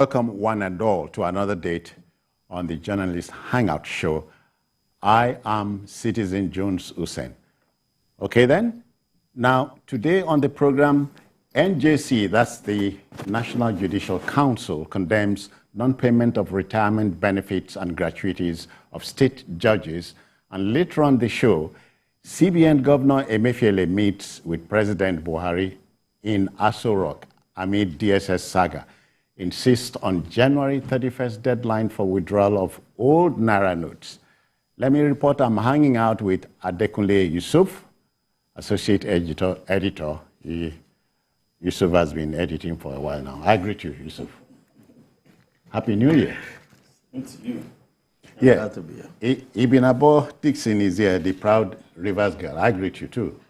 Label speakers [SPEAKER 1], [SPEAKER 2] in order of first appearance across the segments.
[SPEAKER 1] Welcome one and all to another date on the Journalist Hangout show. I am Citizen Jones Hussein. Okay then? Now, today on the program, NJC, that's the National Judicial Council, condemns non-payment of retirement benefits and gratuities of state judges. And later on the show, CBN Governor Emefiele meets with President Buhari in Aso Rock amid DSS saga. Insists on January 31st deadline for withdrawal of old Naira notes. Let me report I'm hanging out with Adekunle Yusuf, Associate Editor. Yusuf has been editing for a while now. I greet you, Yusuf. Happy New Year.
[SPEAKER 2] Thanks to you.
[SPEAKER 1] Yeah.
[SPEAKER 2] Glad to be here.
[SPEAKER 1] Ibinabo Dixon is here, the proud Rivers girl. I greet you too.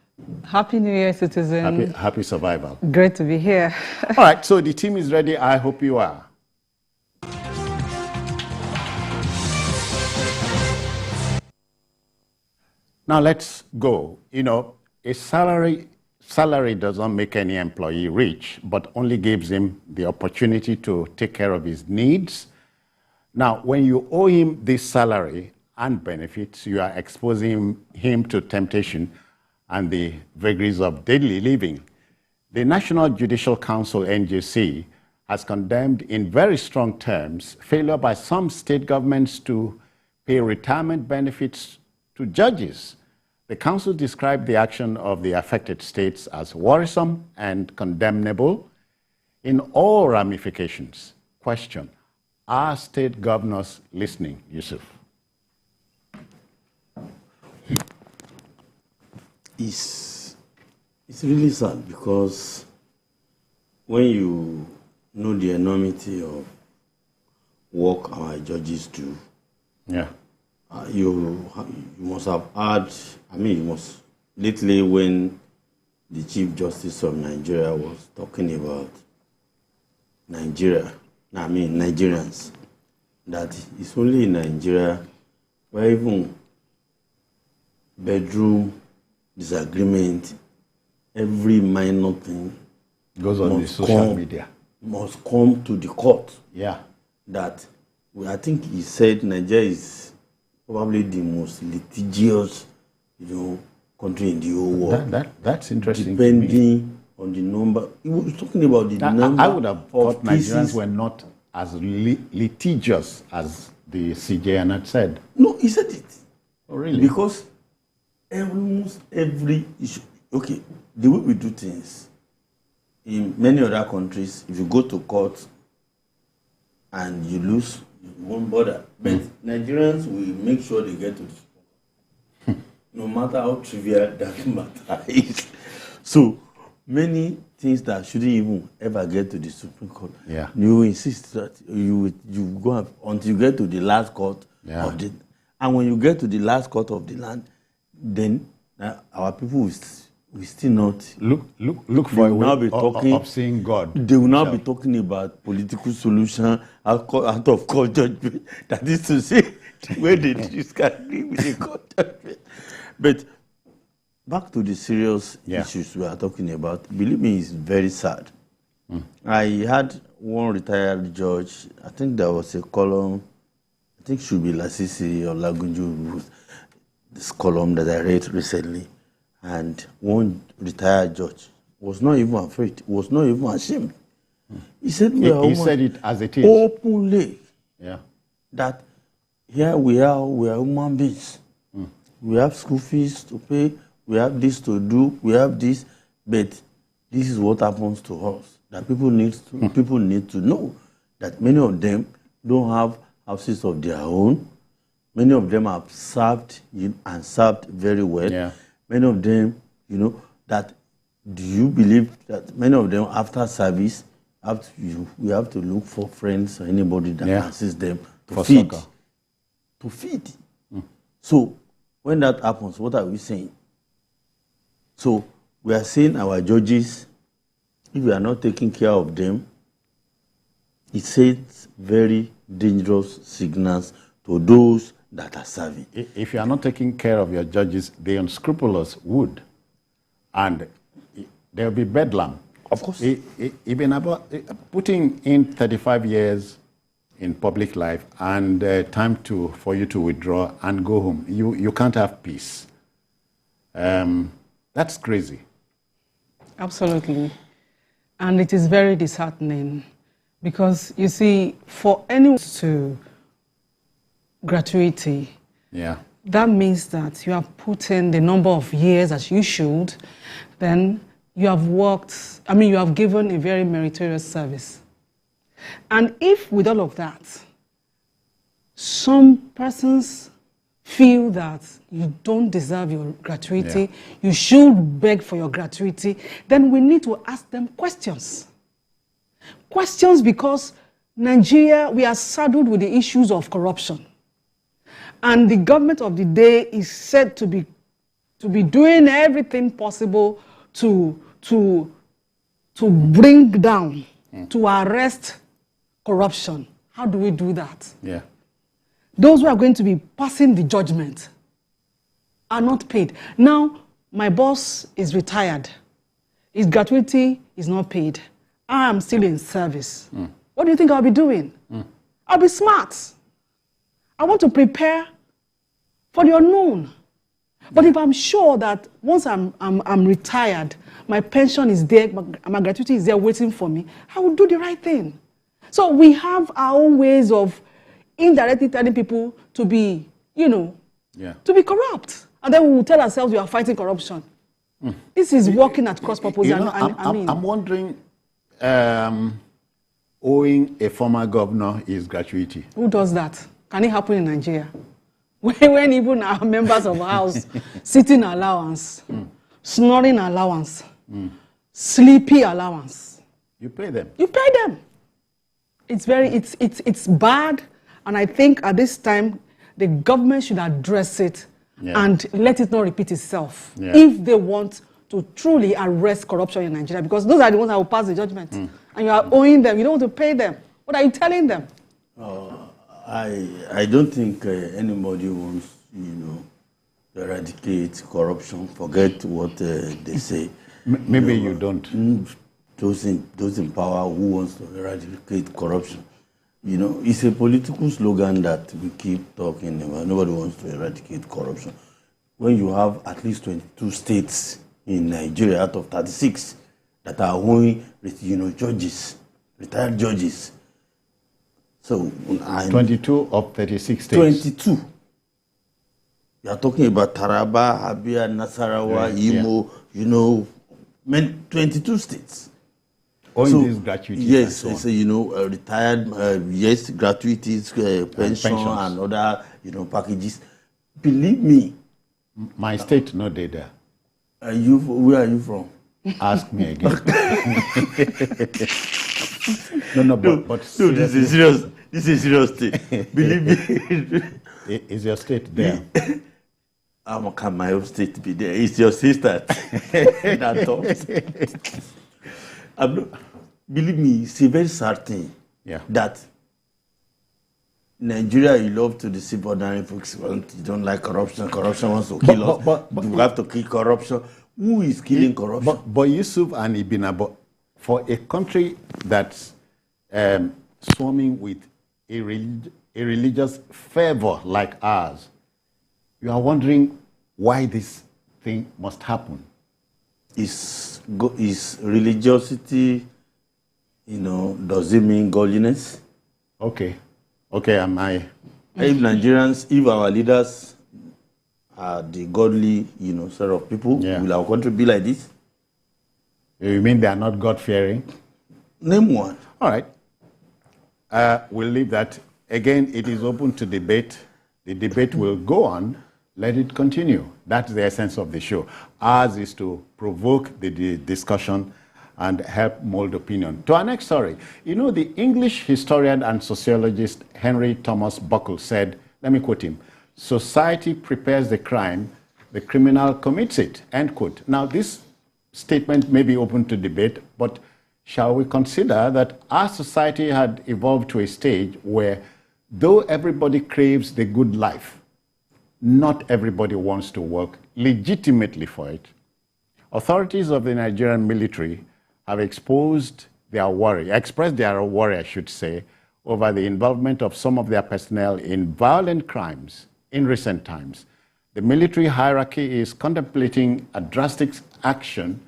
[SPEAKER 3] Happy New Year, citizen.
[SPEAKER 1] Happy survival.
[SPEAKER 3] Great to be here.
[SPEAKER 1] All right, so the team is ready. I hope you are. Now let's go. You know, a salary does not make any employee rich, but only gives him the opportunity to take care of his needs. Now, when you owe him this salary and benefits, you are exposing him to temptation and the vagaries of daily living. The National Judicial Council, NJC, has condemned in very strong terms failure by some state governments to pay retirement benefits to judges. The council described the action of the affected states as worrisome and condemnable in all ramifications. Question: are state governors listening, Yusuf?
[SPEAKER 2] It's really sad because when you know the enormity of work our judges do,
[SPEAKER 1] yeah,
[SPEAKER 2] you must have had, lately when the Chief Justice of Nigeria was talking about Nigerians, that it's only in Nigeria where even bedroom disagreement, every minor thing
[SPEAKER 1] goes on the social media,
[SPEAKER 2] must come to the court.
[SPEAKER 1] Yeah.
[SPEAKER 2] That I think he said Nigeria is probably the most litigious, country in the whole world.
[SPEAKER 1] That's interesting.
[SPEAKER 2] Depending on the number, he was talking about the number.
[SPEAKER 1] I would have thought
[SPEAKER 2] cases.
[SPEAKER 1] Nigerians were not as litigious as the CJN had said.
[SPEAKER 2] No, he said it.
[SPEAKER 1] Oh, really?
[SPEAKER 2] Because almost every issue. Okay, the way we do things in many other countries, if you go to court and you lose, you won't bother. But Nigerians will make sure they get to the Supreme Court, no matter how trivial that matter is. So many things that shouldn't even ever get to the Supreme Court.
[SPEAKER 1] Yeah.
[SPEAKER 2] You insist that you go until you get to the last court of the, and when you get to the last court of the land, then our people will still not
[SPEAKER 1] look for a way of seeing God.
[SPEAKER 2] They will now be talking about political solution out of court judgment. That is to say, where they disagree with the court judgment. But back to the serious issues we are talking about. Believe me, it's very sad. I had one retired judge. I think there was a column. I think it should be Lasisi or Lagunju. This column that I read recently, and one retired judge was not even afraid, was not even ashamed. He said,
[SPEAKER 1] he said it as it is.
[SPEAKER 2] Openly.
[SPEAKER 1] Yeah.
[SPEAKER 2] That here we are human beings. We have school fees to pay, we have this to do, we have this, but this is what happens to us. That people need to know that many of them don't have houses of their own. Many of them have served and served very well.
[SPEAKER 1] Yeah.
[SPEAKER 2] Many of them, that do you believe that many of them after service, we have to look for friends or anybody that can assist them to feed.
[SPEAKER 1] Soccer.
[SPEAKER 2] To feed. So when that happens, what are we saying? So we are saying our judges, if we are not taking care of them, it sends very dangerous signals to those that are serving.
[SPEAKER 1] If you are not taking care of your judges, the unscrupulous would. And there will be bedlam
[SPEAKER 2] Of course.
[SPEAKER 1] Even about putting in 35 years in public life and time for you to withdraw and go home. You can't have peace. That's crazy.
[SPEAKER 3] Absolutely. And it is very disheartening because, you see, for anyone to gratuity, that means that you have put in the number of years as you should, then you have worked, you have given a very meritorious service. And if with all of that, some persons feel that you don't deserve your gratuity, you should beg for your gratuity, then we need to ask them questions. Questions because Nigeria, we are saddled with the issues of corruption. And the government of the day is said to be doing everything possible to bring down, to arrest corruption. How do we do that?
[SPEAKER 1] Yeah.
[SPEAKER 3] Those who are going to be passing the judgment are not paid. Now, my boss is retired. His gratuity is not paid. I am still in service. What do you think I'll be doing? I'll be smart. I want to prepare for the unknown. But if I'm sure that once I'm retired, my pension is there, my gratuity is there waiting for me, I will do the right thing. So we have our own ways of indirectly telling people to be, to be corrupt. And then we will tell ourselves we are fighting corruption. This is working at cross purpose.
[SPEAKER 1] I'm wondering, owing a former governor his gratuity.
[SPEAKER 3] Who does that? Can it happen in Nigeria? When even our members of the house, sitting allowance, snoring allowance, sleepy allowance.
[SPEAKER 1] You pay them.
[SPEAKER 3] You pay them. It's bad, and I think at this time the government should address it and let it not repeat itself if they want to truly arrest corruption in Nigeria, because those are the ones that will pass the judgment. And you are owing them, you don't want to pay them. What are you telling them?
[SPEAKER 2] I don't think anybody wants, to eradicate corruption. Forget what they say.
[SPEAKER 1] Maybe you don't.
[SPEAKER 2] Those in power who wants to eradicate corruption. It's a political slogan that we keep talking about. Nobody wants to eradicate corruption. When you have at least 22 states in Nigeria out of 36 that are owing, judges, retired judges. So
[SPEAKER 1] 22 of 36 states.
[SPEAKER 2] 22. You are talking about Taraba, Abia, Nasarawa, Imo, 22 states.
[SPEAKER 1] Owing these gratuities.
[SPEAKER 2] Yes,
[SPEAKER 1] and so on.
[SPEAKER 2] Retired, yes, gratuities, pension and other, packages. Believe me.
[SPEAKER 1] My state, no data.
[SPEAKER 2] Where are you from?
[SPEAKER 1] Ask me again. But
[SPEAKER 2] this is serious. This is serious state. Believe me.
[SPEAKER 1] Is your state there?
[SPEAKER 2] How can my own state be there? It's your sister that talks. Believe me, it's a very sad thing that Nigeria, you love to deceive ordinary folks. You don't like corruption. Corruption wants to kill us. But you have to kill corruption. Who is killing corruption?
[SPEAKER 1] But Yusuf and Ibina, for a country that's swarming with a religious fervor like ours, you are wondering why this thing must happen.
[SPEAKER 2] Is religiosity, does it mean godliness?
[SPEAKER 1] Okay, am I?
[SPEAKER 2] If Nigerians, if our leaders are the godly, sort of people, will our country be like this?
[SPEAKER 1] You mean they are not God-fearing?
[SPEAKER 2] Name one.
[SPEAKER 1] All right. We'll leave that. Again, it is open to debate. The debate will go on. Let it continue. That's the essence of the show. Ours is to provoke the discussion and help mold opinion. To our next story, the English historian and sociologist Henry Thomas Buckle said, let me quote him, "Society prepares the crime, the criminal commits it," end quote. Now, this statement may be open to debate, but shall we consider that our society had evolved to a stage where, though everybody craves the good life, not everybody wants to work legitimately for it? Authorities of the Nigerian military have expressed their worry, I should say, over the involvement of some of their personnel in violent crimes in recent times. The military hierarchy is contemplating a drastic action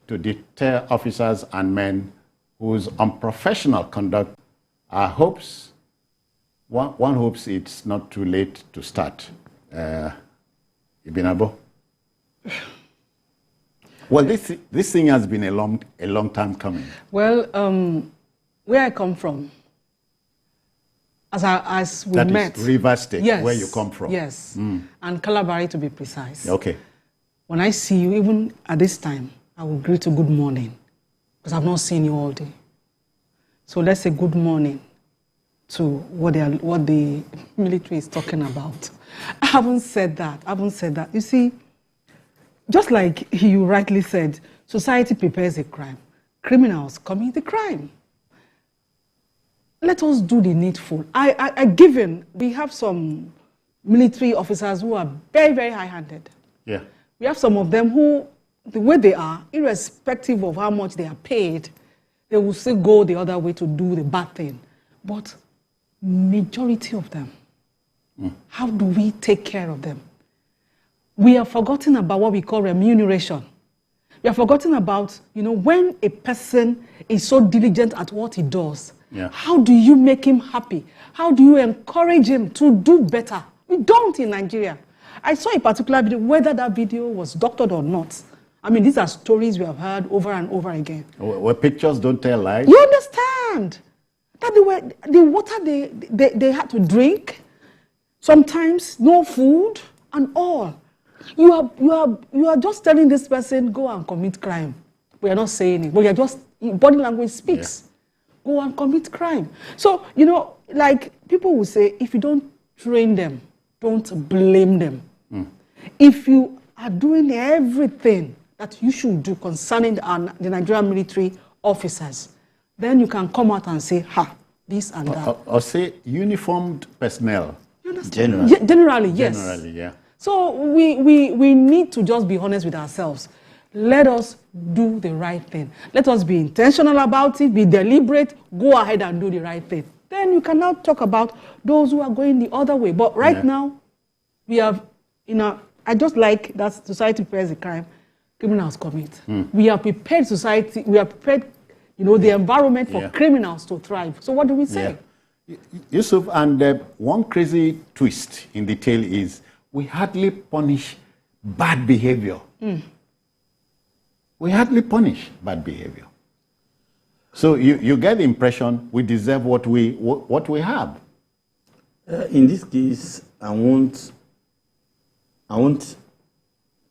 [SPEAKER 1] to deter officers and men whose unprofessional conduct one hopes it's not too late to start. Ibinabo? Well, this thing has been a long time coming.
[SPEAKER 3] Well, where I come from, as we met.
[SPEAKER 1] That is River State,
[SPEAKER 3] yes,
[SPEAKER 1] where you come from.
[SPEAKER 3] Yes, and Calabari to be precise.
[SPEAKER 1] Okay.
[SPEAKER 3] When I see you, even at this time, I will greet you good morning, because I've not seen you all day. So let's say good morning to what the military is talking about. I haven't said that. You see, just like you rightly said, society prepares a crime. Criminals commit the crime. Let us do the needful. We have some military officers who are very, very high-handed.
[SPEAKER 1] Yeah.
[SPEAKER 3] We have some of them who, the way they are, irrespective of how much they are paid, they will still go the other way to do the bad thing. But majority of them, how do we take care of them? We have forgotten about what we call remuneration. We have forgotten about, when a person is so diligent at what he does, how do you make him happy? How do you encourage him to do better? We don't in Nigeria. I saw a particular video, whether that video was doctored or not. I mean, these are stories we have heard over and over again.
[SPEAKER 1] Where pictures don't tell lies?
[SPEAKER 3] You understand? That the water they had to drink, sometimes no food and all. You are just telling this person, go and commit crime. We are not saying it, but you're just, body language speaks. Yeah. Go and commit crime. So, like people will say, if you don't train them, don't blame them. If you are doing everything that you should do concerning the Nigerian military officers, then you can come out and say, this and that.
[SPEAKER 1] Or say uniformed personnel.
[SPEAKER 3] You understand? Generally, yes.
[SPEAKER 1] Generally, yeah.
[SPEAKER 3] So we need to just be honest with ourselves. Let us do the right thing. Let us be intentional about it, be deliberate, go ahead and do the right thing. Then you can now talk about those who are going the other way. But right now, we have, I just like that society prepares a crime, criminals commit. We have prepared society, we have prepared, the environment for criminals to thrive. So what do we say?
[SPEAKER 1] Yeah. Yusuf, and one crazy twist in the tale is we hardly punish bad behavior. We hardly punish bad behavior. So you get the impression we deserve what we have.
[SPEAKER 2] In this case, I won't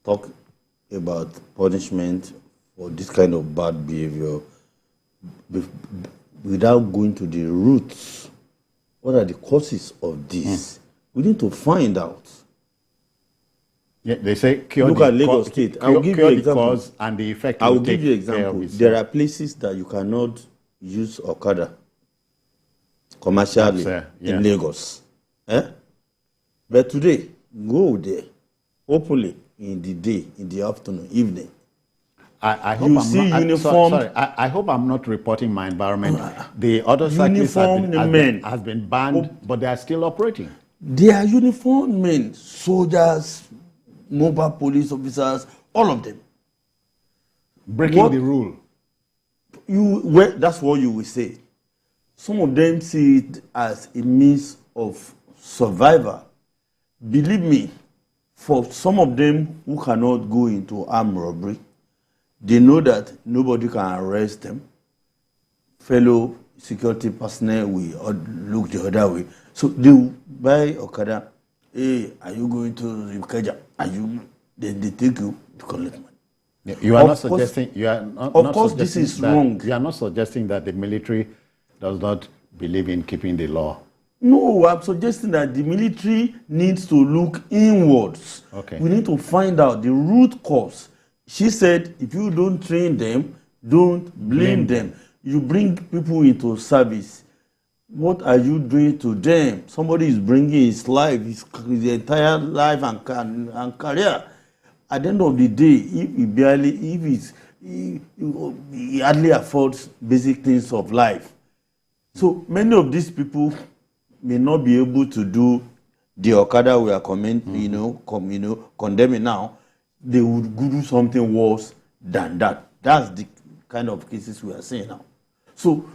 [SPEAKER 2] talk about punishment for this kind of bad behavior without going to the roots. What are the causes of this? We need to find out.
[SPEAKER 1] Yeah, they say
[SPEAKER 2] look at Lagos State. I will give you example.
[SPEAKER 1] The cause and the effect.
[SPEAKER 2] I will give you example. There are places that you cannot use Okada commercially in Lagos. But today, go there openly in the day, in the afternoon, evening.
[SPEAKER 1] I hope I hope I'm not reporting my environment. The other cyclists has been banned, but they are still operating.
[SPEAKER 2] They are uniformed men, soldiers, mobile police officers, all of them.
[SPEAKER 1] Breaking the rule.
[SPEAKER 2] That's what you will say. Some of them see it as a means of survival. Believe me, for some of them who cannot go into armed robbery, they know that nobody can arrest them. Fellow security personnel will look the other way. So they will buy Okada. Hey, are you going to Ikeja? They take you to collect money.
[SPEAKER 1] Yeah, you are not suggesting. You are not.
[SPEAKER 2] Of course, this is wrong.
[SPEAKER 1] You are not suggesting that the military does not believe in keeping the law.
[SPEAKER 2] No, I'm suggesting that the military needs to look inwards.
[SPEAKER 1] Okay.
[SPEAKER 2] We need to find out the root cause. She said, if you don't train them, don't blame them. You bring people into service. What are you doing to them? Somebody is bringing his life, his entire life and career. At the end of the day, if he's he hardly affords basic things of life. So many of these people may not be able to do the Okada we are condemning now. They would do something worse than that. That's the kind of cases we are seeing now. So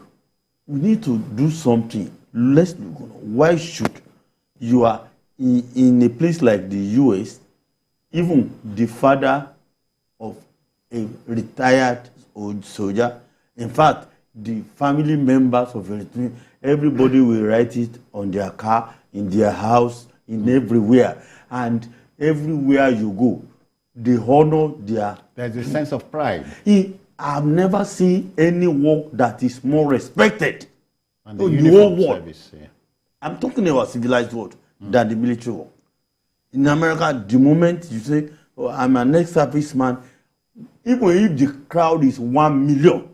[SPEAKER 2] we need to do something. Why should you are in a place like the US, even the father of a retired old soldier, in fact, the family members of everything, everybody will write it on their car, in their house, in everywhere. And everywhere you go, they honor their...
[SPEAKER 1] There's a sense of pride.
[SPEAKER 2] I've never seen any work that is more respected.
[SPEAKER 1] And the uniform
[SPEAKER 2] world.
[SPEAKER 1] Service, yeah.
[SPEAKER 2] I'm talking about civilized world than the military world. In America, the moment you say, oh, I'm an ex-serviceman, even if the crowd is 1 million,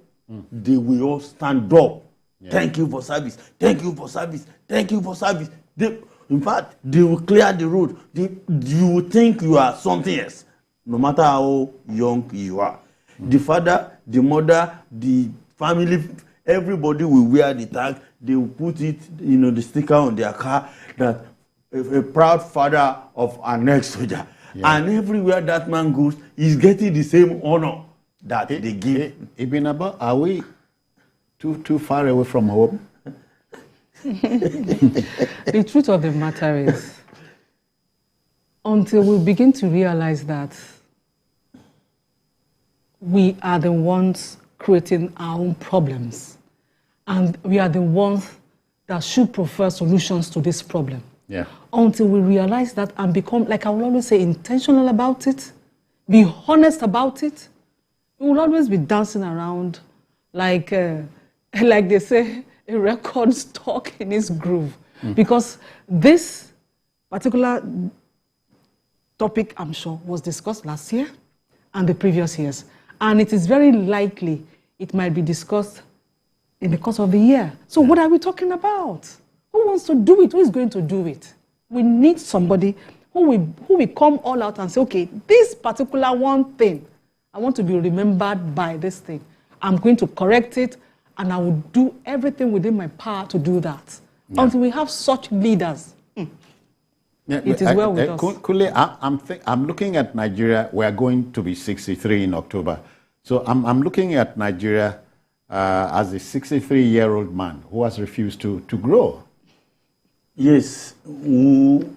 [SPEAKER 2] they will all stand up. Yeah. Thank you for service. Thank you for service. Thank you for service. In fact, they will clear the road. You will think you are something else, no matter how young you are. The father, the mother, the family, everybody will wear the tag. They will put it, the sticker on their car that a proud father of an ex-soldier. Yeah. And everywhere that man goes, he's getting the same honor that they give.
[SPEAKER 1] Ibn Abba, are we too far away from home?
[SPEAKER 3] The truth of the matter is, until we begin to realize that we are the ones creating our own problems, and we are the ones that should prefer solutions to this problem.
[SPEAKER 1] Yeah.
[SPEAKER 3] Until we realize that and become, like I will always say, intentional about it, be honest about it, we will always be dancing around like they say, a record stuck in its groove. Because this particular topic, I'm sure, was discussed last year and the previous years. And it is very likely it might be discussed in the course of the year. So what are we talking about? Who wants to do it? Who is going to do it? We need somebody who will come all out and say, okay, this particular one thing, I want to be remembered by this thing. I'm going to correct it, and I will do everything within my power to do that. Yeah. Until we have such leaders, it is well with us.
[SPEAKER 1] Kule, I'm looking at Nigeria. We are going to be 63 in October. So I'm looking at Nigeria as a 63-year-old man who has refused to grow.
[SPEAKER 2] Yes, who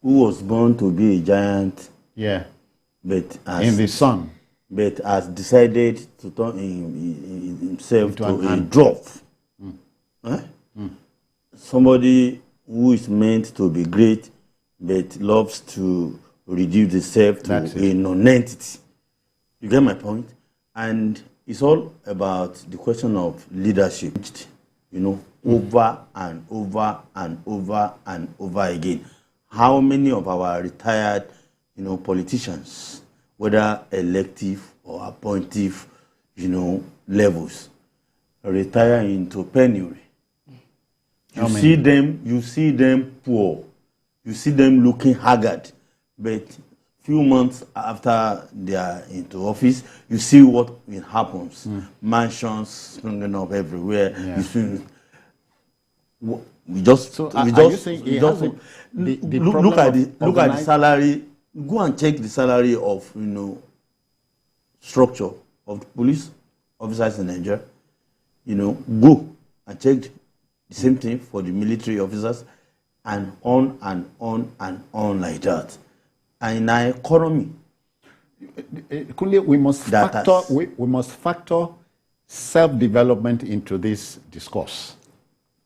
[SPEAKER 2] was born to be a giant.
[SPEAKER 1] Yeah,
[SPEAKER 2] but
[SPEAKER 1] in the sun.
[SPEAKER 2] But has decided to turn himself to a dwarf. Somebody who is meant to be great, but loves to reduce himself to a non-entity. You get my point? And it's all about the question of leadership, over and over and over and over again. How many of our retired, politicians, whether elective or appointive, levels, retire into penury? You see them poor. You see them looking haggard. But few months after they are into office, you see what happens. Mansions springing up everywhere. Yeah. You see, look at the salary. Go and check the salary of structure of the police officers in Nigeria. Go and check the same thing for the military officers, and on and on and on like that. And in our economy,
[SPEAKER 1] we must factor self-development into this discourse.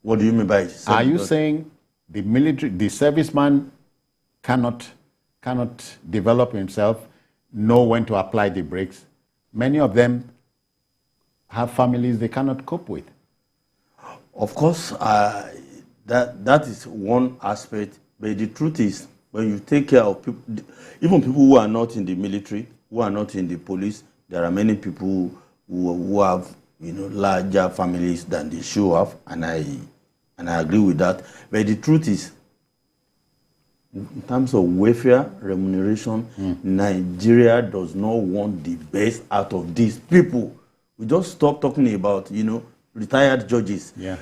[SPEAKER 2] What do you mean by self-development?
[SPEAKER 1] Are you saying the serviceman cannot develop himself, know when to apply the brakes? Many of them have families they cannot cope with.
[SPEAKER 2] Of course, that is one aspect. But the truth is, when you take care of people, even people who are not in the military, who are not in the police, there are many people who have larger families than they should have, and I agree with that. But the truth is, In terms of welfare remuneration, Nigeria does not want the best out of these people. We just stop talking about, retired judges.
[SPEAKER 1] Yeah.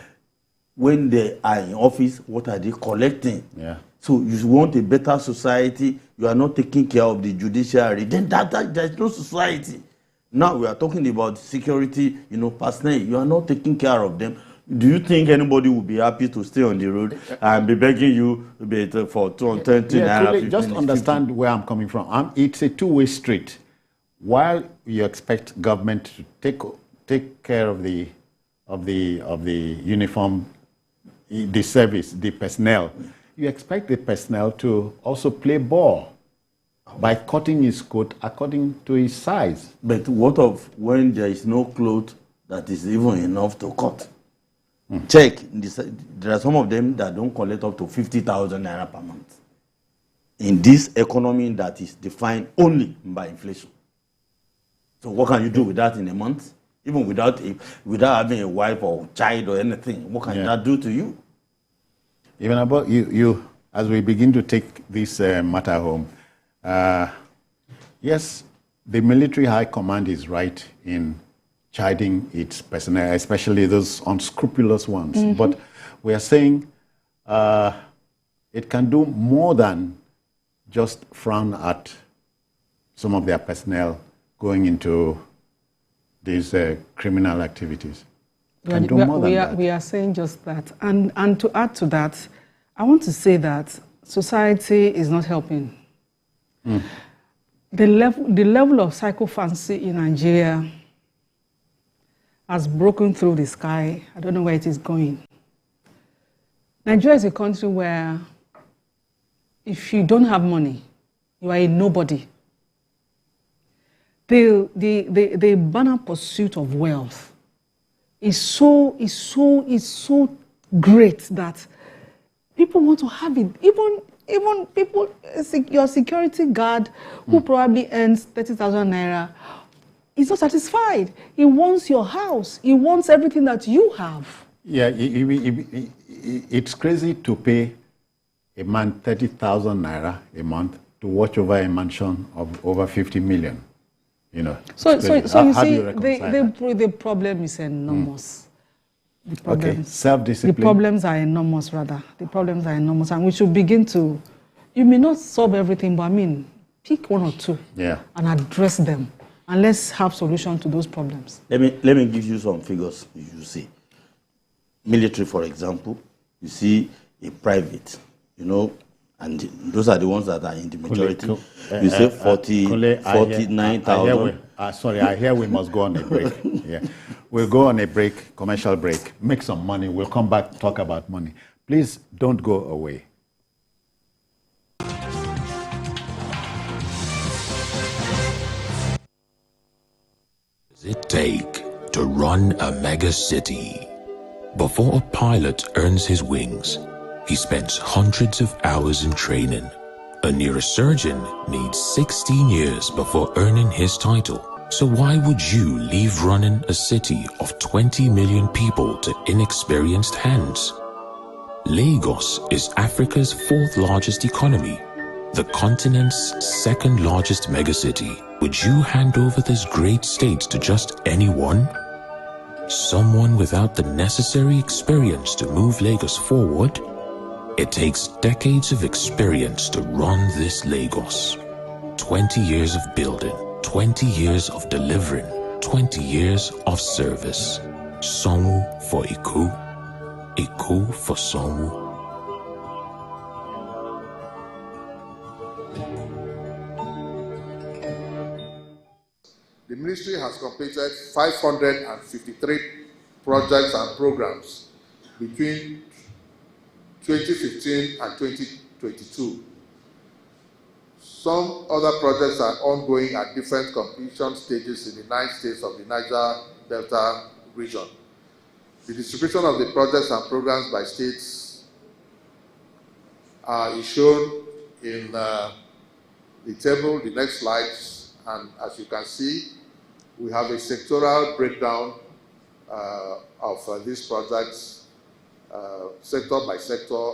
[SPEAKER 2] When they are in office, what are they collecting?
[SPEAKER 1] Yeah.
[SPEAKER 2] So you want a better society, you are not taking care of the judiciary, then there's no society. Now we are talking about security, personnel, you are not taking care of them. Do you think anybody will be happy to stay on the road and be begging you for 210 naira?
[SPEAKER 1] Just understand where I'm coming from. It's a two-way street. While you expect government to take care of the uniform, the service, the personnel, you expect the personnel to also play ball by cutting his coat according to his size.
[SPEAKER 2] But what of when there is no cloth that is even enough to cut? Check. There are some of them that don't collect up to 50,000 naira per month. In this economy that is defined only by inflation. So what can you do with that in a month? Even without having a wife or child or anything, what can that do to you?
[SPEAKER 1] Even about you, as we begin to take this matter home, yes, the military high command is right in chiding its personnel, especially those unscrupulous ones. But we are saying it can do more than just frown at some of their personnel going into these criminal activities.
[SPEAKER 3] We are saying just that. And to add to that, I want to say that society is not helping. The level of psychophancy in Nigeria has broken through the sky. I don't know where it is going. Nigeria is a country where if you don't have money, you are a nobody. The banner pursuit of wealth is so great that people want to have it. Even people, your security guard who probably earns 30,000 naira, he's not satisfied. He wants your house. He wants everything that you have.
[SPEAKER 1] Yeah, it's crazy to pay a man 30,000 naira a month to watch over a mansion of over 50 million.
[SPEAKER 3] So you see, the problem is enormous.
[SPEAKER 1] Okay, self-discipline.
[SPEAKER 3] The problems are enormous, rather. The problems are enormous, and we should begin to. You may not solve everything, but pick one or two, and address them, and let's have solutions to those problems.
[SPEAKER 2] Let me give you some figures. You see, military, for example, you see a private, and those are the ones that are in the majority. You say 49,000.
[SPEAKER 1] Sorry, I hear we must go on a break. We'll go on a break, commercial break, make some money. We'll come back, talk about money. Please don't go away.
[SPEAKER 4] Does it take to run a mega city? Before a pilot earns his wings, he spends hundreds of hours in training. A neurosurgeon needs 16 years before earning his title. So why would you leave running a city of 20 million people to inexperienced hands? Lagos is Africa's 4th largest economy, the continent's 2nd largest megacity. Would you hand over this great state to just anyone? Someone without the necessary experience to move Lagos forward? It takes decades of experience to run this Lagos. 20 years of building, 20 years of delivering, 20 years of service. Sanwo for Iku, Iku for Sanwo.
[SPEAKER 5] The ministry has completed 553 projects and programs between 2015 and 2022. Some other projects are ongoing at different completion stages in the 9 states of the Niger Delta region. The distribution of the projects and programs by states is shown in the table, the next slides, and as you can see, we have a sectoral breakdown of these projects, sector by sector,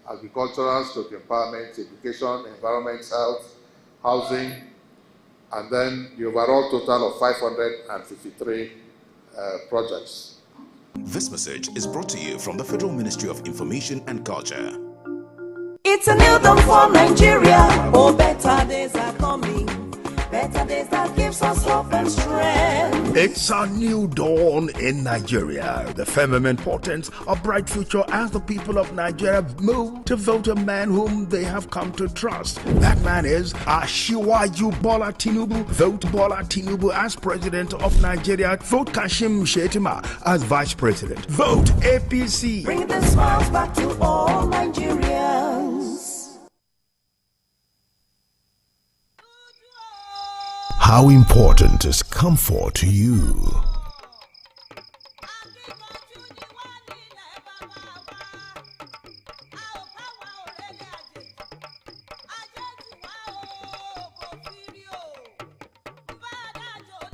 [SPEAKER 5] agricultural stroke empowerment, education, environment, health, housing, and then the overall total of 553 projects.
[SPEAKER 6] This message is brought to you from the Federal Ministry of Information and Culture.
[SPEAKER 7] It's a new dawn for Nigeria. Oh, better days are coming. Better days that gives us hope and strength.
[SPEAKER 8] It's a new dawn in Nigeria. The firmament portents a bright future as the people of Nigeria move to vote a man whom they have come to trust. That man is Asiwaju Bola Tinubu. Vote Bola Tinubu as president of Nigeria. Vote Kashim Shettima as vice president. Vote APC.
[SPEAKER 7] Bring the smiles back to all Nigerians.
[SPEAKER 8] How important is comfort to you?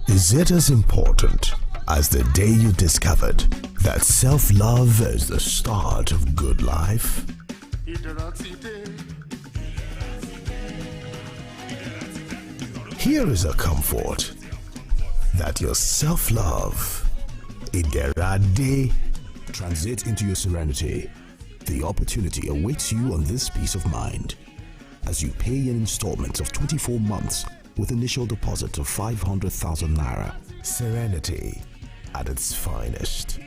[SPEAKER 8] Is it as important as the day you discovered that self-love is the start of good life? Here is a comfort that your self-love, Iderade, transit into your serenity. The opportunity awaits you on this peace of mind as you pay in installments of 24 months with initial deposit of 500,000 Naira. Serenity at its finest.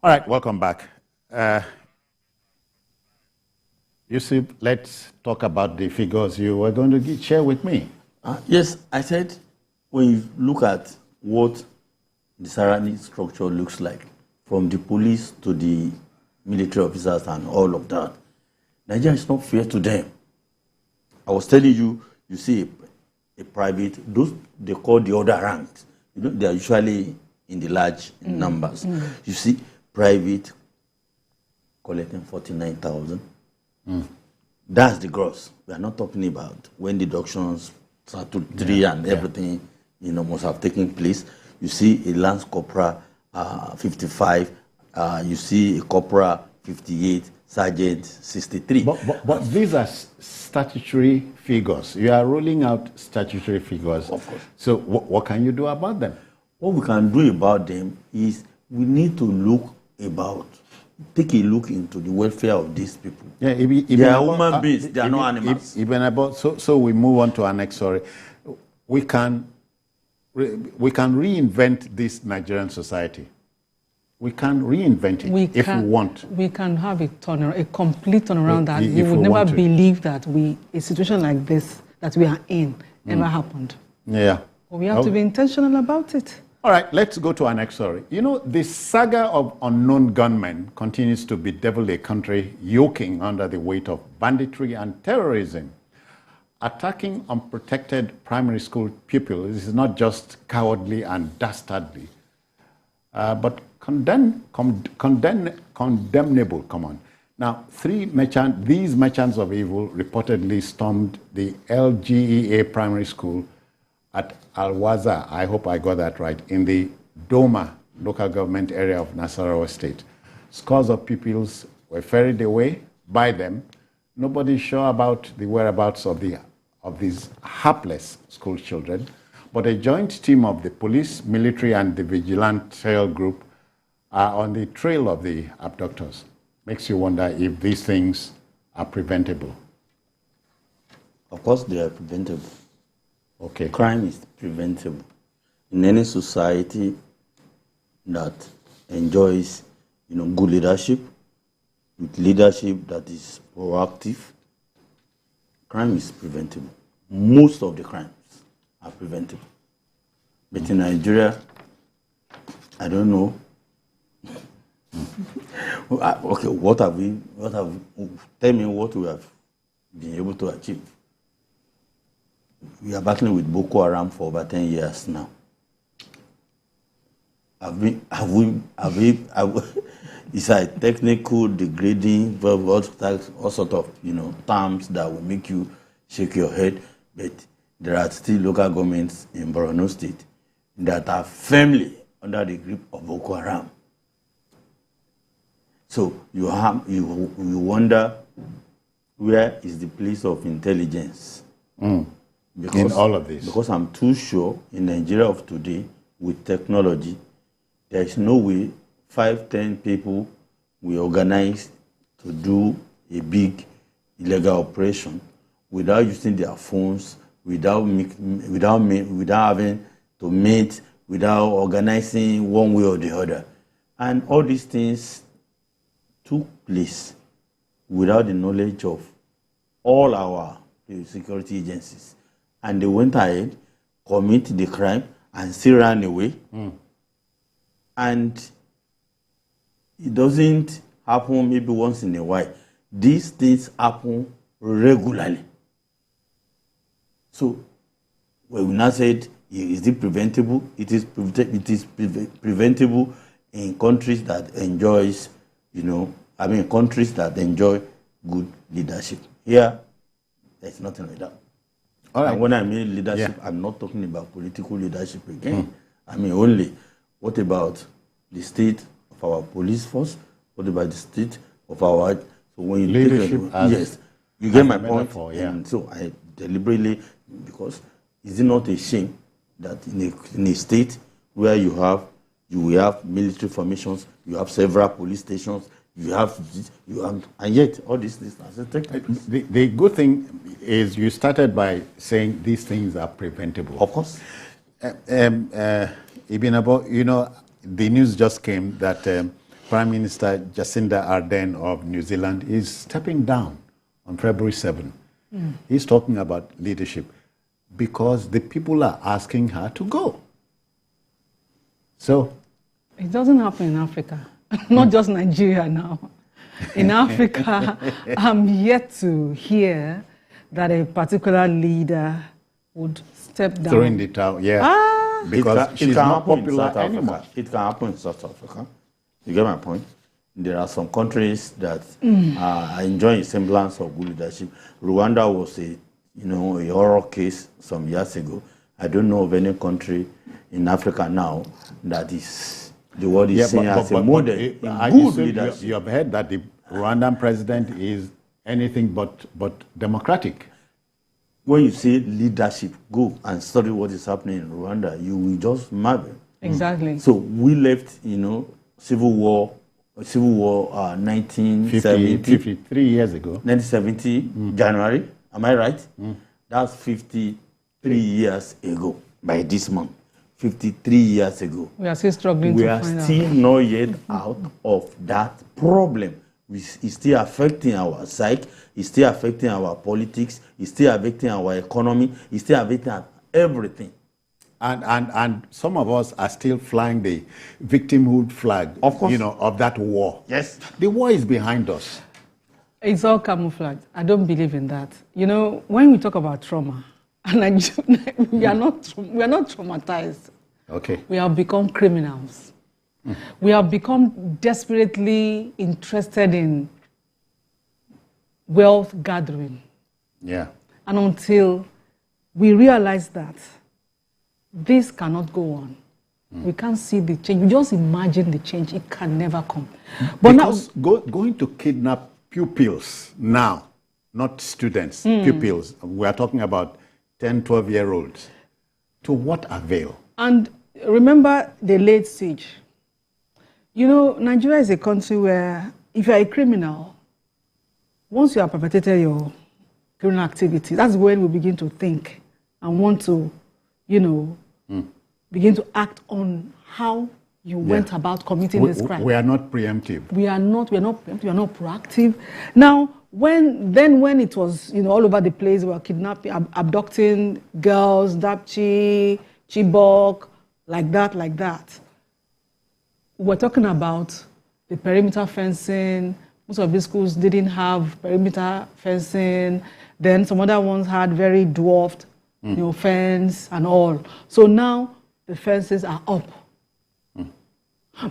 [SPEAKER 1] All right, welcome back. Yusuf, let's talk about the figures you were going to share with me.
[SPEAKER 2] Yes, I said when you look at what the surrounding structure looks like, from the police to the military officers and all of that, Nigeria is not fair to them. I was telling you, you see a private, those they call the other ranks, you know, they are usually in the large numbers. You see private collecting 49,000. That's the gross. We are not talking about when deductions start to 3 and everything, you know, must have taken place. You see a Lance Corporal 55, you see a Corporal 58, Sergeant 63.
[SPEAKER 1] But these are statutory figures. You are rolling out statutory figures.
[SPEAKER 2] Of course.
[SPEAKER 1] So what can you do about them?
[SPEAKER 2] What we can do about them is we need to take a look into the welfare of these people.
[SPEAKER 1] Yeah,
[SPEAKER 2] they are human beings, they are not animals.
[SPEAKER 1] So we move on to our next story. We can reinvent this Nigerian society. We can reinvent it if we want.
[SPEAKER 3] We can have a complete turnaround that we would never believe that a situation like this that we are in ever happened.
[SPEAKER 1] Yeah.
[SPEAKER 3] But we have to be intentional about it.
[SPEAKER 1] All right, let's go to our next story. You know, the saga of unknown gunmen continues to bedevil a country yoking under the weight of banditry and terrorism. Attacking unprotected primary school pupils is not just cowardly and dastardly, but condemnable. Come on. Now, these merchants of evil reportedly stormed the LGEA primary school at Al-Waza, I hope I got that right, in the Doma local government area of Nasarawa state. Scores of pupils were ferried away by them. Nobody's sure about the whereabouts of these hapless school children, but a joint team of the police, military, and the vigilante group are on the trail of the abductors. Makes you wonder if these things are preventable.
[SPEAKER 2] Of course they are preventable.
[SPEAKER 1] Okay.
[SPEAKER 2] Crime is preventable. In any society that enjoys, good leadership, with leadership that is proactive, crime is preventable. Most of the crimes are preventable. But in Nigeria, I don't know. Okay, tell me what we have been able to achieve. We are battling with Boko Haram for over 10 years now. It's a technical, degrading, all sort of, terms that will make you shake your head. But there are still local governments in Borno State that are firmly under the grip of Boko Haram. So you wonder where is the place of intelligence
[SPEAKER 1] in all of this?
[SPEAKER 2] Because I'm too sure in Nigeria of today, with technology, there is no way 5-10 people will organize to do a big illegal operation without using their phones, without having to meet, without organizing one way or the other. And all these things took place without the knowledge of all our security agencies. And they went ahead, commit the crime, and still ran away. And it doesn't happen maybe once in a while. These things happen regularly. So, when we now said, is it preventable? It is preventable in countries that enjoys, countries that enjoy good leadership. Here, there's nothing like that. All right. And when I mean leadership, I'm not talking about political leadership again. I mean only, what about the state of our police force? What about the state of our... So when you
[SPEAKER 1] leadership
[SPEAKER 2] yes, you get my point. And so I deliberately, because is it not a shame that in a state where you will have military formations, you have several police stations, and yet all these things are taking place.
[SPEAKER 1] The good thing is you started by saying these things are preventable.
[SPEAKER 2] Of course.
[SPEAKER 1] Ibn Abo, the news just came that Prime Minister Jacinda Ardern of New Zealand is stepping down on February 7. He's talking about leadership because the people are asking her to go. So
[SPEAKER 3] it doesn't happen in Africa. Not just Nigeria now. In Africa, I'm yet to hear that a particular leader would step down.
[SPEAKER 1] Throwing the towel, because she's not popular anymore.
[SPEAKER 2] It can happen in South Africa. You get my point? There are some countries that are enjoying a semblance of good leadership. Rwanda was a horror case some years ago. I don't know of any country in Africa now that is... The world is seen as a model in good leadership.
[SPEAKER 1] You have heard that the Rwandan president is anything but democratic.
[SPEAKER 2] When you say leadership, go and study what is happening in Rwanda. You will just marvel.
[SPEAKER 3] Exactly.
[SPEAKER 2] So we left, civil war 1970.
[SPEAKER 1] 53 years ago.
[SPEAKER 2] 1970, January. Am I right? That's 53 years ago by this month. 53 years ago.
[SPEAKER 3] We are still struggling
[SPEAKER 2] we
[SPEAKER 3] to
[SPEAKER 2] are
[SPEAKER 3] find
[SPEAKER 2] still
[SPEAKER 3] out.
[SPEAKER 2] not yet out of that problem. It's still affecting our psyche, it's still affecting our politics, it's still affecting our economy, it's still affecting everything.
[SPEAKER 1] And some of us are still flying the victimhood flag,
[SPEAKER 2] of course,
[SPEAKER 1] of that war.
[SPEAKER 2] Yes.
[SPEAKER 1] The war is behind us.
[SPEAKER 3] It's all camouflage. I don't believe in that. When we talk about trauma, and we are not traumatized.
[SPEAKER 1] Okay.
[SPEAKER 3] We have become criminals. We have become desperately interested in wealth gathering.
[SPEAKER 1] Yeah.
[SPEAKER 3] And until we realize that this cannot go on, we can't see the change. We just imagine the change. It can never come. But
[SPEAKER 1] because going to kidnap pupils now, not students, pupils, we are talking about 10, 12-year-olds. To what avail?
[SPEAKER 3] And remember the late siege. Nigeria is a country where if you're a criminal, once you have perpetrated your criminal activity, that's when we begin to think and want to, begin to act on how you went about committing this crime.
[SPEAKER 1] We are not preemptive.
[SPEAKER 3] We are not preemptive, we are not proactive. Now, when it was all over the place, we were kidnapping, abducting girls, Dapchi, Chibok, like that. We're talking about the perimeter fencing. Most of these schools didn't have perimeter fencing. Then some other ones had very dwarfed, fence and all. So now the fences are up.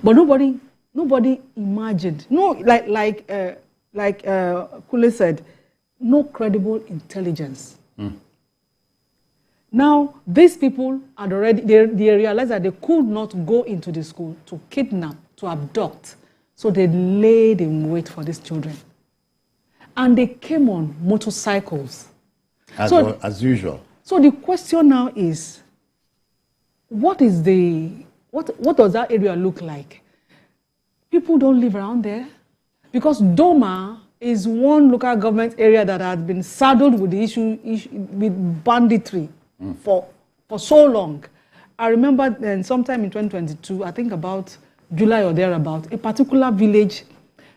[SPEAKER 3] But nobody imagined. No, like Kule said, no credible intelligence Now, these people had already, they realized that they could not go into the school to kidnap, to abduct. So they laid in wait for these children. And they came on motorcycles.
[SPEAKER 1] As usual.
[SPEAKER 3] So the question now is, what does that area look like? People don't live around there. Because Doma is one local government area that has been saddled with the issue with banditry for so long. I remember sometime in 2022, I think about July or thereabout, a particular village,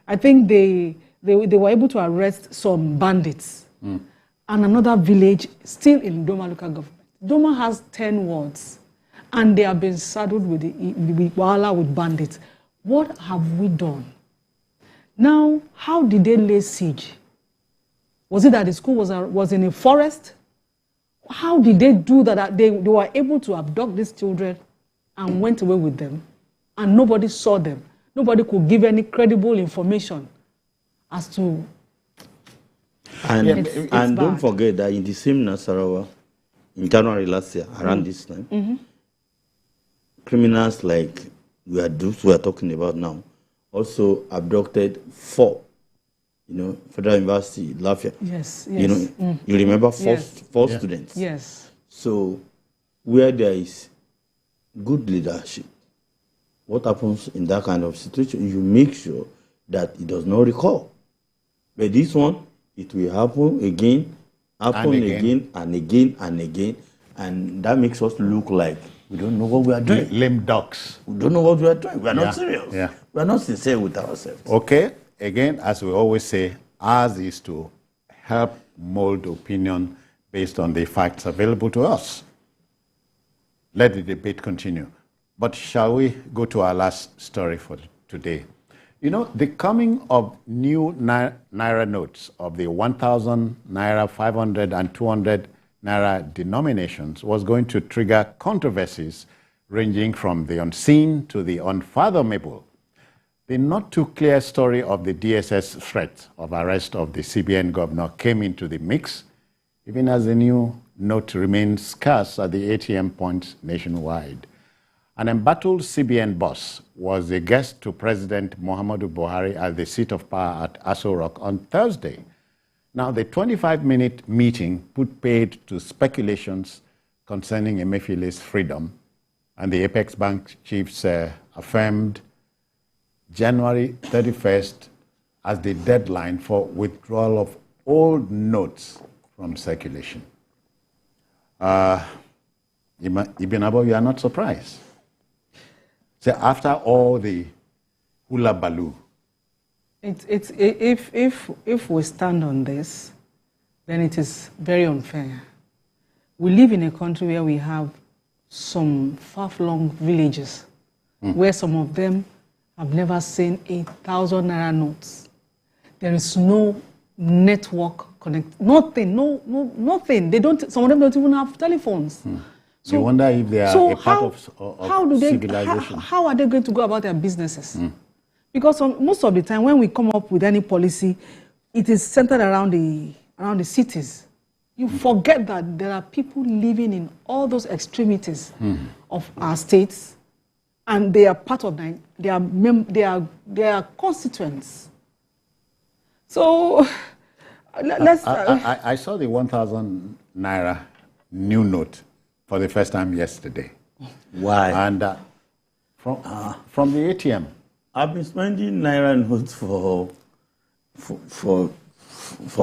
[SPEAKER 3] I think they were able to arrest some bandits. And another village still in Doma local government. Doma has 10 wards, and they have been saddled with with bandits. What have we done? Now, how did they lay siege? Was it that the school was in a forest? How did they do that? They were able to abduct these children and went away with them, and nobody saw them. Nobody could give any credible information as to...
[SPEAKER 2] And don't forget that in the same Nasarawa, in January last year, around this time, criminals like we are talking about now also abducted 4, Federal University, Lafayette.
[SPEAKER 3] Yes.
[SPEAKER 2] You remember four students.
[SPEAKER 3] Yes.
[SPEAKER 2] So where there is good leadership, what happens in that kind of situation? You make sure that it does not recur. But this one, it will happen again and again, and that makes us look like we don't know what we are doing.
[SPEAKER 1] Lame ducks.
[SPEAKER 2] We don't know what we are doing. We are not serious.
[SPEAKER 1] Yeah.
[SPEAKER 2] We are not sincere with ourselves.
[SPEAKER 1] Okay. Again, as we always say, ours is to help mold opinion based on the facts available to us. Let the debate continue. But shall we go to our last story for today? The coming of new Naira notes of the 1,000 Naira, 500 and 200 Naira denominations was going to trigger controversies ranging from the unseen to the unfathomable. The not too clear story of the DSS threat of arrest of the CBN governor came into the mix, even as the new note remains scarce at the ATM points nationwide. An embattled CBN boss was a guest to President Muhammadu Buhari at the seat of power at Aso Rock on Thursday. Now, the 25-minute meeting put paid to speculations concerning Emefiele's freedom, and the Apex Bank chiefs affirmed January 31st as the deadline for withdrawal of old notes from circulation. Ibn Abo, you are not surprised. So after all the hula baloo,
[SPEAKER 3] if we stand on this, then it is very unfair. We live in a country where we have some far-flung villages, where some of them have never seen 1,000 Naira notes. There is no network connect, nothing, nothing. Some of them don't even have telephones.
[SPEAKER 1] So you wonder if they are a part of civilization.
[SPEAKER 3] How are they going to go about their businesses? Because most of the time when we come up with any policy, it is centered around the cities. You forget that there are people living in all those extremities of our states, and they are part of they are constituents. So let's.
[SPEAKER 1] I saw the 1,000 Naira new note for the first time yesterday.
[SPEAKER 2] Why?
[SPEAKER 1] And from the ATM.
[SPEAKER 2] I've been spending Naira notes for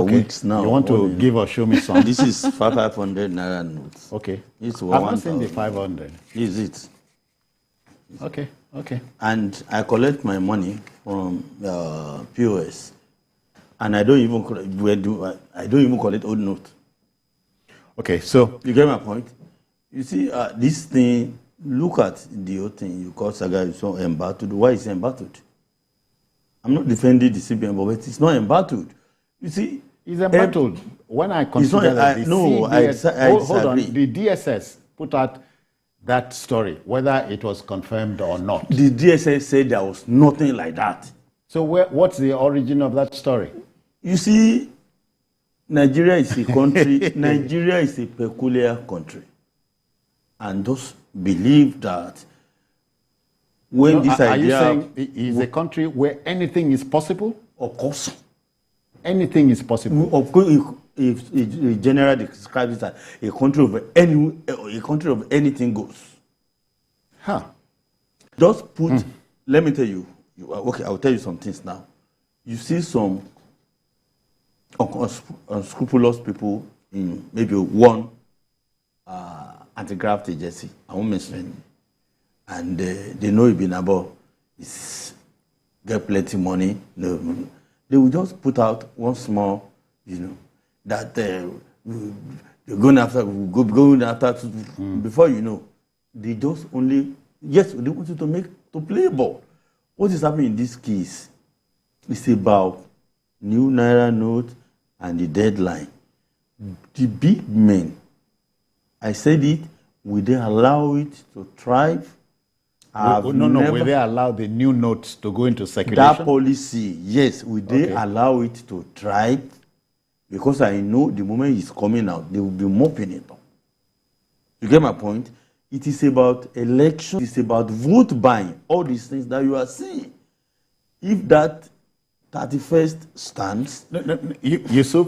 [SPEAKER 2] weeks now.
[SPEAKER 1] You want to give or show me some?
[SPEAKER 2] This is 500 Naira notes.
[SPEAKER 1] Okay.
[SPEAKER 2] It's
[SPEAKER 1] I've not seen the 500.
[SPEAKER 2] Is it?
[SPEAKER 1] Okay.
[SPEAKER 2] And I collect my money from POS, and I don't even collect old note.
[SPEAKER 1] Okay, so
[SPEAKER 2] you get my point. You see, this thing. Look at the whole thing. You call Saga so embattled. Why is it embattled? I'm not defending the CBN, but it's not embattled. You see,
[SPEAKER 1] it's embattled. When I consider that hold on, the DSS put out that story, whether it was confirmed or not.
[SPEAKER 2] The DSS said there was nothing like that.
[SPEAKER 1] So what's the origin of that story?
[SPEAKER 2] You see, Nigeria is a country. Nigeria is a peculiar country. and just believe that when this
[SPEAKER 1] are
[SPEAKER 2] idea...
[SPEAKER 1] you saying is a country where anything is possible?
[SPEAKER 2] Of course.
[SPEAKER 1] Anything is possible.
[SPEAKER 2] Of course, if generally describes it as a country of anything goes.
[SPEAKER 1] Huh.
[SPEAKER 2] Just put, let me tell you, okay, I'll tell you some things now. You see some unscrupulous people in maybe one anti-graft agency, I won't mention any, and they know Ibinabo is get plenty money. No, they will just put out one small, that they're going after, before you know, they just only, yes, they want you to play ball. What is happening in this case is about new Naira note and the deadline. The big men, I said it, will they allow it to thrive?
[SPEAKER 1] Will they allow the new notes to go into circulation?
[SPEAKER 2] That policy, yes, will they allow it to thrive? Because I know the moment it's coming out, they will be mopping it up. You get my point? It is about election, it's about vote buying, all these things that you are seeing. If that 31st stands...
[SPEAKER 1] Yusuf,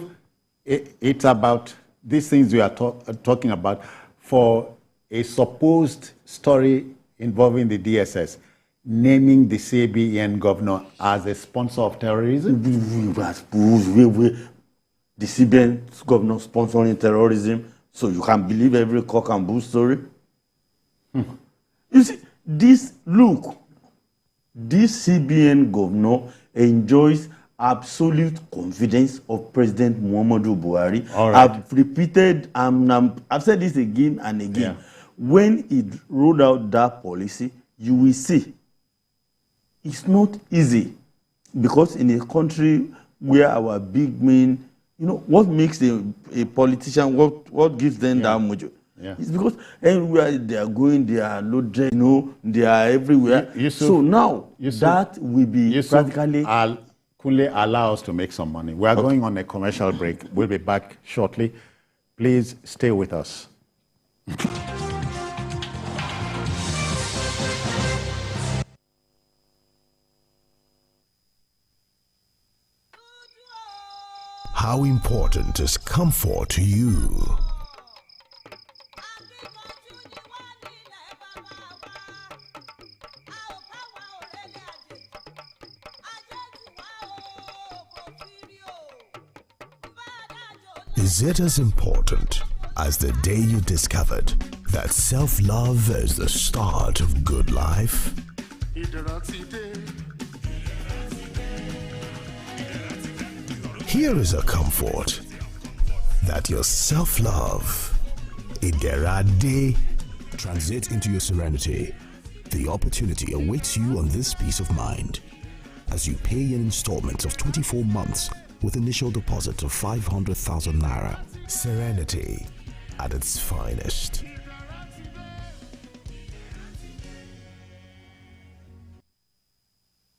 [SPEAKER 1] it's about these things we are talking about for a supposed story involving the DSS, naming the CBN governor as a sponsor of terrorism?
[SPEAKER 2] The CBN governor sponsoring terrorism, so you can believe every cock and bull story? You see, this CBN governor enjoys absolute confidence of President Muhammadu Buhari.
[SPEAKER 1] All right.
[SPEAKER 2] I've repeated, I've said this again and again. Yeah. When it rolled out that policy, you will see it's not easy, because in a country where our big men, what makes a politician, what gives them that mojo? Yeah. It's because everywhere they are going, they are loaded, they are everywhere. Yusuf, so now, that will be practically...
[SPEAKER 1] Kunle, allow us to make some money. We are going on a commercial break. We'll be back shortly. Please stay with us.
[SPEAKER 8] How important is comfort to you? Is it as important as the day you discovered that self-love is the start of good life? Here is a comfort that your self-love, Iderade, transit into your serenity. The opportunity awaits you on this peace of mind as you pay in installments of 24 months with initial deposit of 500,000 Naira. Serenity at its finest.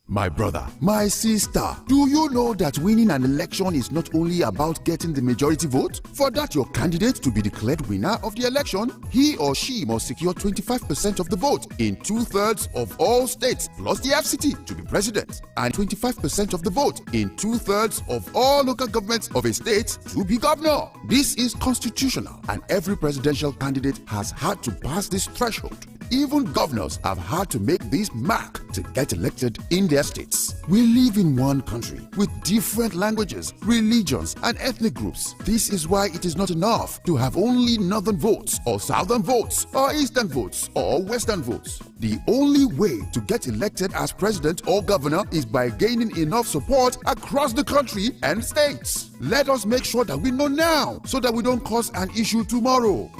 [SPEAKER 9] My brother, my sister, do you know that winning an election is not only about getting the majority vote? For that your candidate to be declared winner of the election, he or she must secure 25% of the vote in 2/3 of all states plus the FCT to be president, and 25% of the vote in 2/3 of all local governments of a state to be governor. This is constitutional, and every presidential candidate has had to pass this threshold. Even governors have had to make this mark to get elected in their states. We live in one country with different languages, religions, and ethnic groups. This is why it is not enough to have only northern votes, or southern votes, or eastern votes, or western votes. The only way to get elected as president or governor is by gaining enough support across the country and states. Let us make sure that we know now, so that we don't cause an issue tomorrow.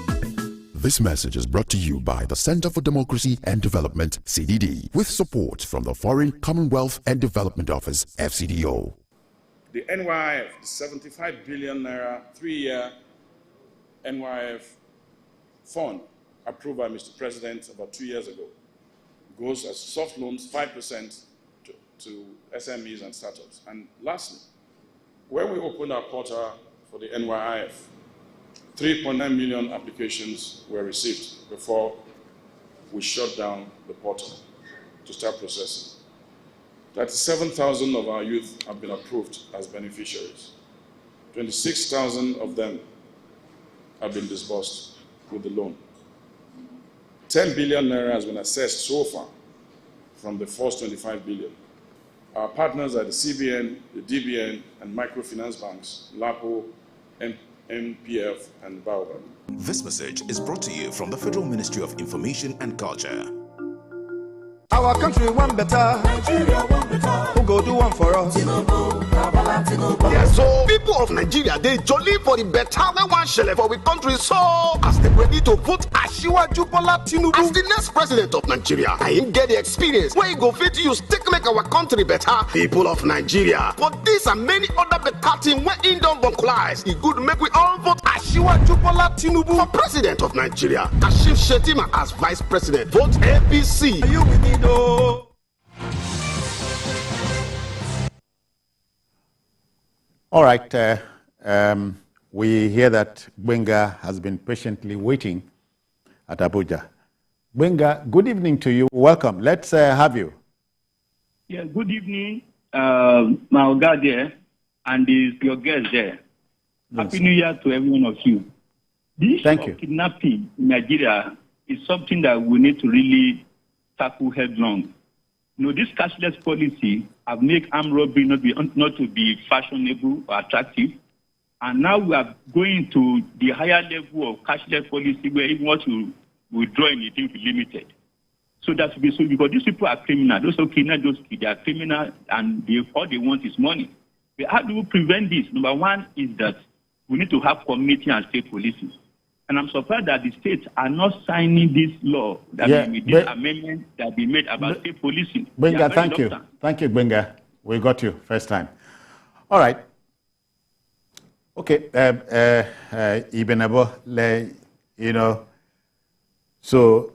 [SPEAKER 8] This message is brought to you by the Center for Democracy and Development, CDD, with support from the Foreign, Commonwealth and Development Office, FCDO.
[SPEAKER 10] The NYF, 75 billion Naira, 3-year NYF fund approved by Mr. President about 2 years ago, goes as soft loans, 5% to SMEs and startups. And lastly, when we opened our portal for the NYIF, 3.9 million applications were received before we shut down the portal to start processing. 37,000 of our youth have been approved as beneficiaries. 26,000 of them have been disbursed with the loan. 10 billion Naira has been assessed so far from the first 25 billion. Our partners are the CBN, the DBN, and microfinance banks, LAPO, MPF, and Baobab.
[SPEAKER 6] This message is brought to you from the Federal Ministry of Information and Culture.
[SPEAKER 11] Our country one better. Nigeria one better. Who go do one for us? Yeah, so people of Nigeria, they jolly for the better we want shele for we country. So as they ready to put Asiwaju Bola Tinubu as the next president of Nigeria, I ain't get the experience where you go fit use take make our country better. People of Nigeria, for this and many other better things where in don't vocalize, it good make we all vote Asiwaju Bola Tinubu for president of Nigeria. Kashim Shettima as vice president. Vote APC. You will need
[SPEAKER 1] All right. We hear that Gbenga has been patiently waiting at Abuja. Gbenga, good evening to you. Welcome. Let's have you.
[SPEAKER 12] Yeah, good evening, my Oga there, and your guest there. Happy New Year to every one of you. This
[SPEAKER 1] Thank you.
[SPEAKER 12] Kidnapping in Nigeria is something that we need to really tackle headlong. You know, this cashless policy have made armed robbery not to be fashionable or attractive. And now we are going to the higher level of cashless policy where even what you withdraw anything will be limited. So that should be so, because these people are criminal. Those who kidnap those kids, they are criminal, and all they want is money. But how do we prevent this? Number one is that we need to have community and state policing. And I'm surprised that the states are not signing this law, this amendment that we made about state policing.
[SPEAKER 1] Gbenga, thank you. Thank you, Gbenga. We got you first time. All right. Okay. You know, so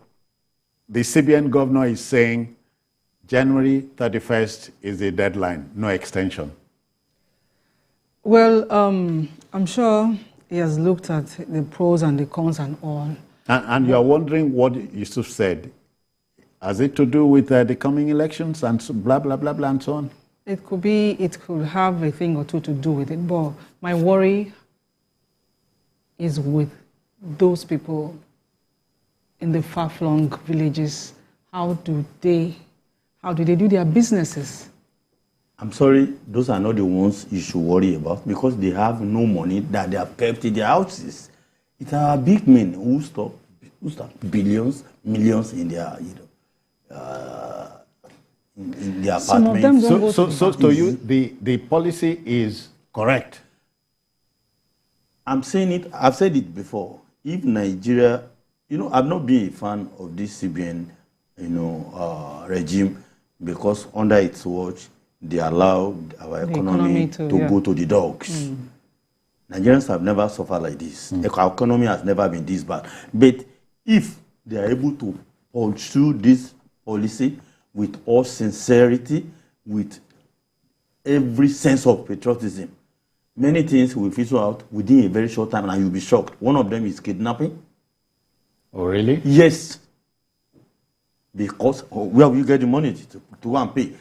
[SPEAKER 1] the CBN governor is saying January 31st is the deadline, no extension.
[SPEAKER 3] Well, I'm sure he has looked at the pros and the cons and all.
[SPEAKER 1] And you are wondering what Yusuf said. Has it to do with the coming elections and so blah, blah, blah, blah, and so on?
[SPEAKER 3] It could have a thing or two to do with it. But my worry is with those people in the far-flung villages. How do they do their businesses?
[SPEAKER 2] I'm sorry, those are not the ones you should worry about, because they have no money that they have kept in their houses. It's our big men who stop billions, millions in their, in their apartments.
[SPEAKER 3] Some of them don't
[SPEAKER 1] so to you, the policy is correct.
[SPEAKER 2] I'm saying it. I've said it before. If Nigeria, I've not been a fan of this CBN, regime, because under its watch, they allow our economy to go to the dogs. Nigerians have never suffered like this. Our economy has never been this bad. But if they are able to pursue this policy with all sincerity, with every sense of patriotism, many things will fizzle out within a very short time, and you'll be shocked. One of them is kidnapping.
[SPEAKER 1] Oh, really?
[SPEAKER 2] Yes. Because where will you get the money to go and pay?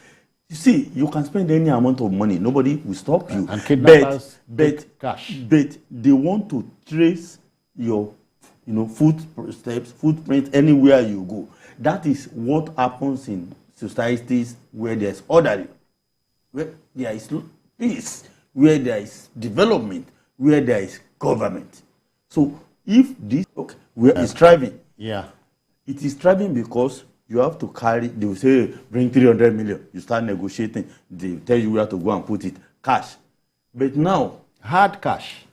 [SPEAKER 2] You see, you can spend any amount of money. Nobody will stop you.
[SPEAKER 1] And kidnappers cash.
[SPEAKER 2] But they want to trace your footprint anywhere you go. That is what happens in societies where there's order, where there is peace, where there is development, where there is government. So if this is thriving, it is thriving because you have to carry, they will say, bring 300 million. You start negotiating. They tell you where to go and put it. Cash. But now,
[SPEAKER 1] hard cash.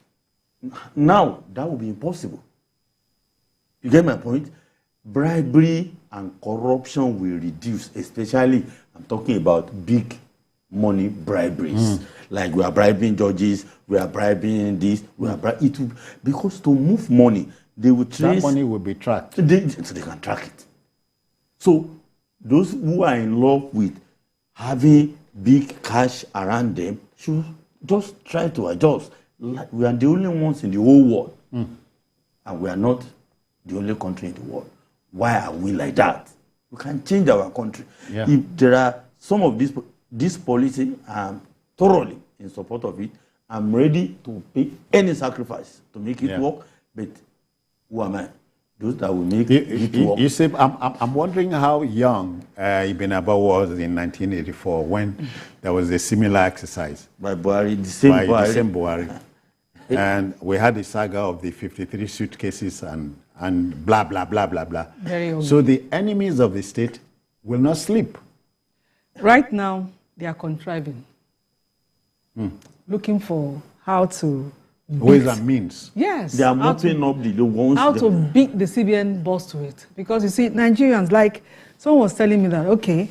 [SPEAKER 2] Now, that will be impossible. You get my point? Bribery and corruption will reduce, especially, I'm talking about big money briberies. Like we are bribing judges, we are bribing this, because to move money, they will trace.
[SPEAKER 1] That money will be tracked.
[SPEAKER 2] So they can track it. So those who are in love with having big cash around them should just try to adjust. Like we are the only ones in the whole world and we are not the only country in the world. Why are we like that? We can change our country.
[SPEAKER 1] Yeah.
[SPEAKER 2] If there are some of this policy, I'm thoroughly in support of it. I'm ready to pay any sacrifice to make it work. But who am I? Those that will make it work.
[SPEAKER 1] You see, I'm wondering how young Ibn Abba was in 1984 when there was a similar exercise.
[SPEAKER 2] By Buhari, the same
[SPEAKER 1] Buhari. And we had the saga of the 53 suitcases and blah, blah, blah, blah, blah.
[SPEAKER 3] Very old.
[SPEAKER 1] So the enemies of the state will not sleep.
[SPEAKER 3] Right now, they are contriving, looking for how to
[SPEAKER 1] ways and means.
[SPEAKER 3] Yes.
[SPEAKER 2] They are mopping up the ones.
[SPEAKER 3] How to beat the CBN boss to it. Because you see, Nigerians, like, someone was telling me that, okay,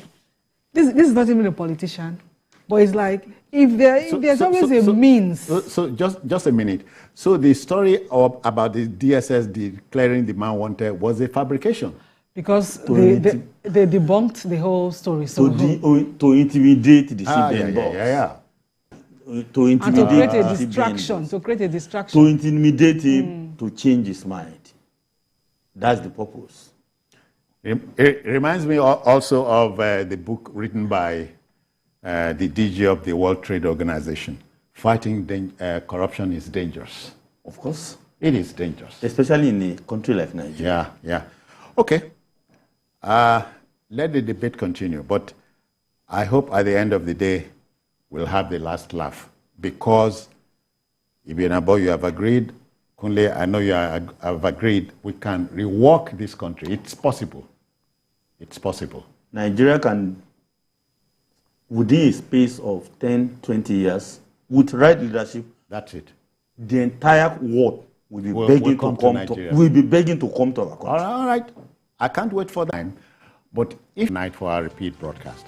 [SPEAKER 3] this is not even a politician, but it's like, if there's always a means.
[SPEAKER 1] So just a minute. So the story about the DSS declaring the man wanted was a fabrication.
[SPEAKER 3] Because they debunked the whole story. So
[SPEAKER 2] to intimidate the CBN boss.
[SPEAKER 1] Yeah.
[SPEAKER 2] To intimidate
[SPEAKER 3] and to create a distraction. To create a distraction.
[SPEAKER 2] To intimidate him, to change his mind. That's the purpose.
[SPEAKER 1] It reminds me also of the book written by the DG of the World Trade Organization. Fighting corruption is dangerous.
[SPEAKER 2] Of course.
[SPEAKER 1] It is dangerous.
[SPEAKER 2] Especially in a country like Nigeria.
[SPEAKER 1] Yeah. Okay. Let the debate continue. But I hope at the end of the day, we'll have the last laugh. Because, Ibn Abba, you have agreed. Kunle, I know you have agreed. We can rework this country. It's possible. It's possible.
[SPEAKER 2] Nigeria can, within a space of 10, 20 years, with right leadership,
[SPEAKER 1] that's it.
[SPEAKER 2] The entire world will be begging to come to our country.
[SPEAKER 1] All right. I can't wait for that. But if night for our repeat broadcast.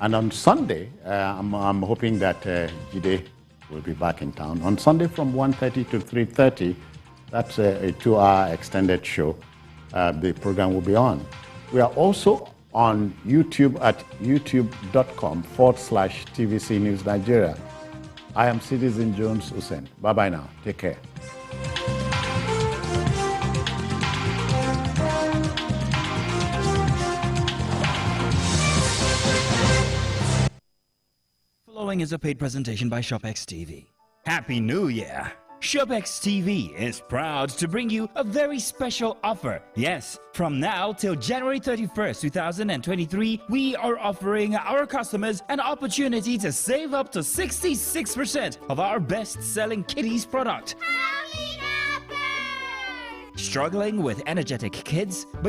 [SPEAKER 1] And on Sunday, I'm hoping that Jide will be back in town. On Sunday from 1:30 to 3:30, that's a 2-hour extended show. The program will be on. We are also on YouTube at youtube.com/TVC News Nigeria. I am Citizen Jones Hussein. Bye-bye now. Take care.
[SPEAKER 13] Following is a paid presentation by ShopX TV. Happy New Year! ShopX TV is proud to bring you a very special offer. Yes, from now till January 31st, 2023, we are offering our customers an opportunity to save up to 66% of our best-selling kiddies product. Struggling with energetic kids, but